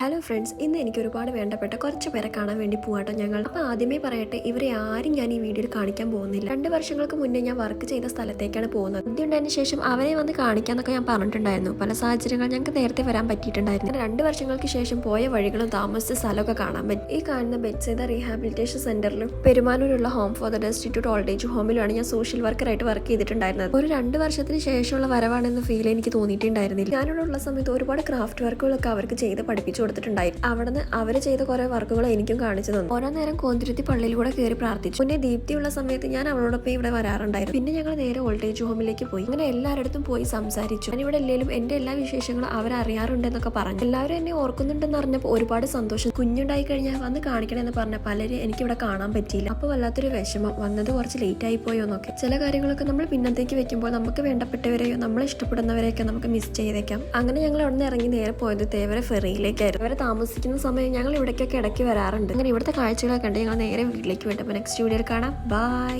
Hello friends, ഇന്ന് എനിക്ക് ഒരുപാട് വേണ്ടപ്പെട്ട കുറച്ച് പേരെ കാണാൻ വേണ്ടി പോവാട്ടോ ഞങ്ങൾ. അപ്പോൾ ആദ്യമേ പറയട്ടെ, ഇവരെ ആരും ഞാൻ ഈ വീഡിയോയിൽ കാണിക്കാൻ പോകുന്നില്ല. 2 വർഷങ്ങൾക്ക് മുന്നേ ഞാൻ വർക്ക് ചെയ്ത സ്ഥലത്തേക്കാണ് പോകുന്നത്. ബുദ്ധി ഉണ്ടായതിനു ശേഷം അവരെ വന്ന് കാണിക്കാന്നൊക്കെ ഞാൻ പറഞ്ഞിട്ടുണ്ടായിരുന്നു. പല സാഹചര്യങ്ങൾ ഞങ്ങൾക്ക് നേരത്തെ വരാൻ പറ്റിയിട്ടുണ്ടായിരുന്നു. 2 വർഷങ്ങൾക്ക് ശേഷം പോയ വഴികളും താമസിച്ച സ്ഥലമൊക്കെ കാണാൻ പറ്റും. ഈ കാണുന്ന ബെറ്റ്സൈദ റീഹാബിലിറ്റേഷൻ സെന്ററിലും പെരുമാനൂരുള്ള home for the destitute old age ഹോമിലുമാണ് ഞാൻ സോഷ്യൽ വർക്കറായിട്ട് വർക്ക് ചെയ്തിട്ടുണ്ടായിരുന്നത്. ഒരു 2 വർഷത്തിന് ശേഷമുള്ള വരവാണെന്ന ഫീൽ എനിക്ക് തോന്നിയിട്ടുണ്ടായിരുന്നില്ല. ഞാനിവിടെ ഉള്ള സമയത്ത് ഒരുപാട് ക്രാഫ്റ്റ് വർക്കുകളൊക്കെ അവർക്ക് ചെയ്ത് പഠിപ്പിച്ചു കൊടുത്തിട്ടുണ്ടായി. അവിടുന്ന് അവർ ചെയ്ത കുറെ വർക്കുകൾ എനിക്കും കാണിച്ചു തന്നു. ഓരോ നേരം കോന്തിരുത്തി പള്ളിയിലൂടെ കയറി പ്രാർത്ഥിച്ചു. പിന്നെ ദീപ്തിയുള്ള സമയത്ത് ഞാൻ അവളോടൊപ്പം ഇവിടെ വരാറുണ്ടായിരുന്നു. പിന്നെ ഞങ്ങൾ നേരെ ഓൾഡ് ഏജ് ഹോമിലേക്ക് പോയി. അങ്ങനെ എല്ലാവരുടെ പോയി സംസാരിച്ചു. ഞാൻ ഇവിടെ ഇല്ലെങ്കിലും എന്റെ എല്ലാ വിശേഷങ്ങളും അവരറിയാറുണ്ടെന്നൊക്കെ പറഞ്ഞു. എല്ലാവരും എന്നെ ഓർക്കുന്നുണ്ടെന്ന് അറിഞ്ഞപ്പോൾ ഒരുപാട് സന്തോഷം. കുഞ്ഞുണ്ടായി കഴിഞ്ഞാൽ വന്ന് കാണിക്കണമെന്ന് പറഞ്ഞ പലരും എനിക്ക് ഇവിടെ കാണാൻ പറ്റിയില്ല. അപ്പോൾ വല്ലാത്തൊരു വിഷമം, വന്നത് കുറച്ച് ലേറ്റ് ആയി പോയോന്നൊക്കെ. ചില കാര്യങ്ങളൊക്കെ നമ്മൾ പിന്നത്തേക്ക് വെക്കുമ്പോൾ നമുക്ക് വേണ്ടപ്പെട്ടവരെയോ നമ്മളെ ഇഷ്ടപ്പെടുന്നവരെയൊക്കെ നമുക്ക് മിസ് ചെയ്തേക്കാം. അങ്ങനെ ഞങ്ങൾ അവിടെ നിന്ന് ഇറങ്ങി നേരെ പോയത് തേവര ഫെറിയിലേക്കായിരുന്നു. അവരെ താമസിക്കുന്ന സമയം ഞങ്ങൾ ഇവിടേക്കൊക്കെ ഇടയ്ക്ക് വരാറുണ്ട്. അങ്ങനെ ഇവിടുത്തെ കാഴ്ചകളൊക്കെ കണ്ട് ഞങ്ങൾ നേരെ വീട്ടിലേക്ക് വിട്ടപ്പോൾ നെക്സ്റ്റ് വീഡിയോയിൽ കാണാം. ബൈ.